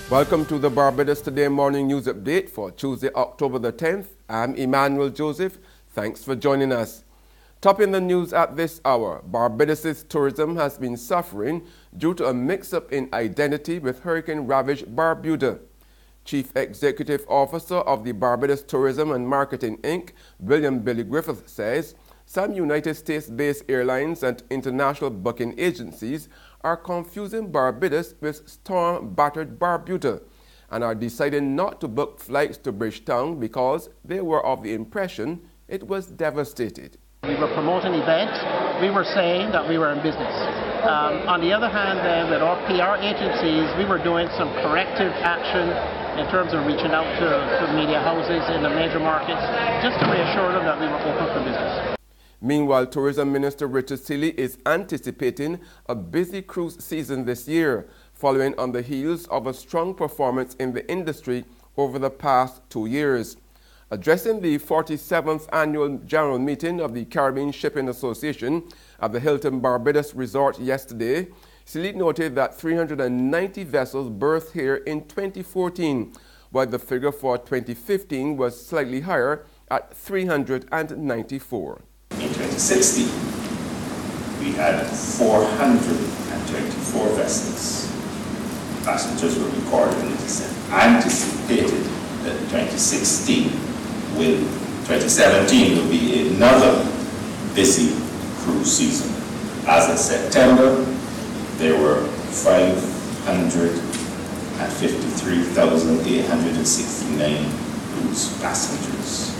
Welcome to the Barbados Today morning news update for Tuesday, October the 10th. I'm Emmanuel Joseph. Thanks for joining us. Topping the news at this hour, Barbados' tourism has been suffering due to a mix-up in identity with hurricane-ravaged Barbuda. Chief Executive Officer of the Barbados Tourism and Marketing Inc., William Billy Griffith, says some United States-based airlines and international booking agencies are confusing Barbados with storm-battered Barbuda and are deciding not to book flights to Bridgetown because they were of the impression it was devastated. We were promoting events. We were saying that we were in business. On the other hand, then, with our PR agencies, we were doing some corrective action in terms of reaching out to media houses in the major markets just to reassure them that we were open for business. Meanwhile, Tourism Minister Richard Seeley is anticipating a busy cruise season this year, following on the heels of a strong performance in the industry over the past 2 years. Addressing the 47th Annual General Meeting of the Caribbean Shipping Association at the Hilton Barbados Resort yesterday, Seeley noted that 390 vessels berthed here in 2014, while the figure for 2015 was slightly higher at 394. In 2016, we had 424 vessels. Passengers were recorded in this. Anticipated that 2017 will be another busy cruise season. As of September, there were 553,869 cruise passengers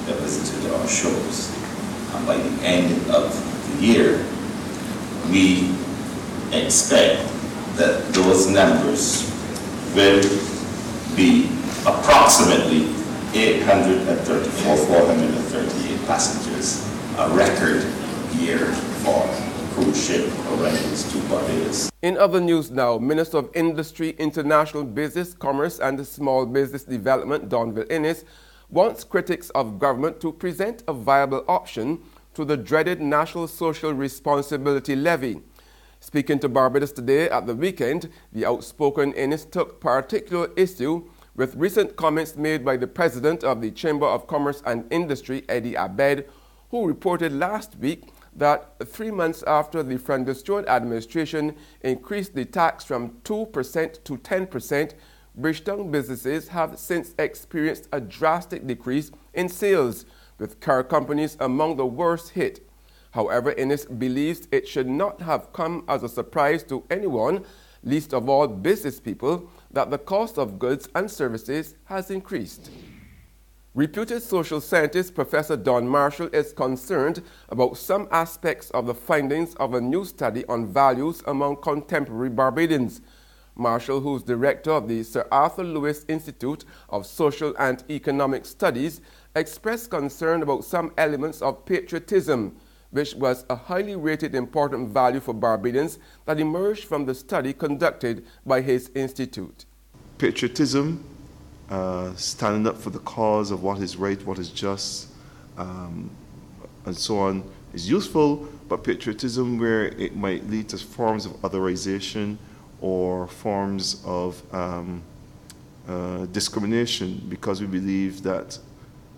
that visited our shores. And by the end of the year, we expect that those numbers will be approximately 834, 438 passengers, a record year for cruise ship rentals to Barbados. In other news now, Minister of Industry, International Business, Commerce and Small Business Development, Donville Innes, wants critics of government to present a viable option to the dreaded National Social Responsibility Levy. Speaking to Barbados Today at the weekend, the outspoken Innes took particular issue with recent comments made by the President of the Chamber of Commerce and Industry, Eddie Abed, who reported last week that 3 months after the Francois Stewart administration increased the tax from 2% to 10%, Bridgetown businesses have since experienced a drastic decrease in sales, with car companies among the worst hit. However, Innes believes it should not have come as a surprise to anyone, least of all business people, that the cost of goods and services has increased. Reputed social scientist Professor Don Marshall is concerned about some aspects of the findings of a new study on values among contemporary Barbadians. Marshall, who's director of the Sir Arthur Lewis Institute of Social and Economic Studies, expressed concern about some elements of patriotism, which was a highly rated important value for Barbadians that emerged from the study conducted by his institute. Patriotism, standing up for the cause of what is right, what is just, and so on, is useful, but patriotism where it might lead to forms of otherization or forms of discrimination, because we believe that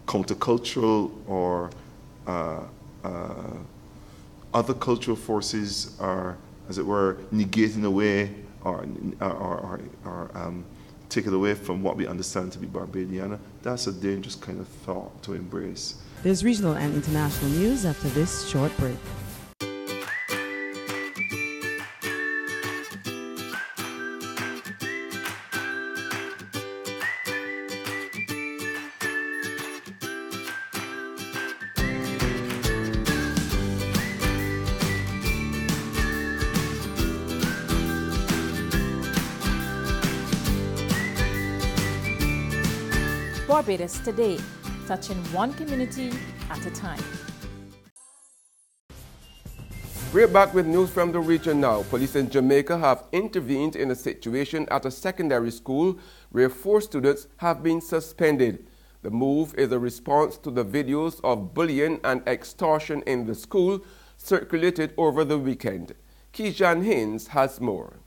countercultural or other cultural forces are, as it were, negating away or taken away from what we understand to be Barbadiana. That's a dangerous kind of thought to embrace. There's regional and international news after this short break. Barbados Today, touching one community at a time. We're back with news from the region now. Police in Jamaica have intervened in a situation at a secondary school where 4 students have been suspended. The move is a response to the videos of bullying and extortion in the school circulated over the weekend. Kijan Haynes has more.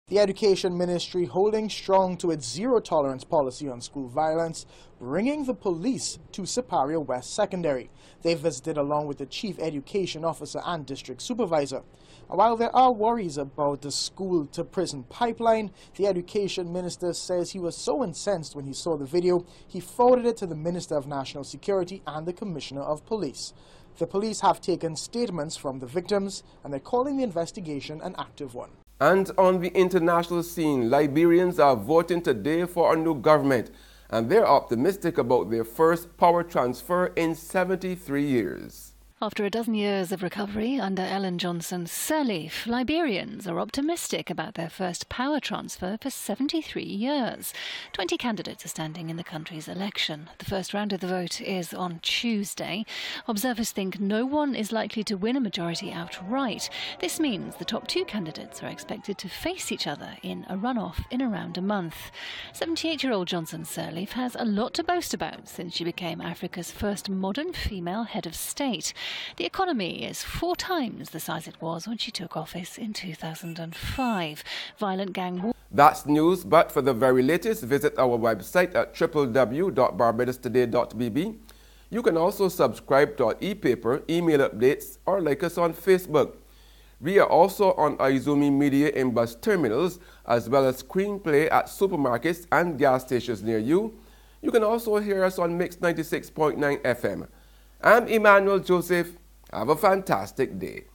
The Education Ministry holding strong to its zero-tolerance policy on school violence, bringing the police to Superior West Secondary. They visited along with the Chief Education Officer and District Supervisor. And while there are worries about the school-to-prison pipeline, the Education Minister says he was so incensed when he saw the video, he forwarded it to the Minister of National Security and the Commissioner of Police. The police have taken statements from the victims, and they're calling the investigation an active one. And on the international scene, Liberians are voting today for a new government, and they're optimistic about their first power transfer in 73 years. After a dozen years of recovery under Ellen Johnson's Sirleaf, Liberians are optimistic about their first power transfer for 73 years. 20 candidates are standing in the country's election. The first round of the vote is on Tuesday. Observers think no one is likely to win a majority outright. This means the top two candidates are expected to face each other in a runoff in around a month. 78-year-old Johnson Sirleaf has a lot to boast about since she became Africa's first modern female head of state. The economy is 4 times the size it was when she took office in 2005. Violent gang war. That's news, but for the very latest, visit our website at www.barbadostoday.bb. You can also subscribe to our e-paper, email updates, or like us on Facebook. We are also on Izumi Media in bus terminals, as well as screenplay at supermarkets and gas stations near you. You can also hear us on Mix 96.9 FM. I'm Emmanuel Joseph. Have a fantastic day.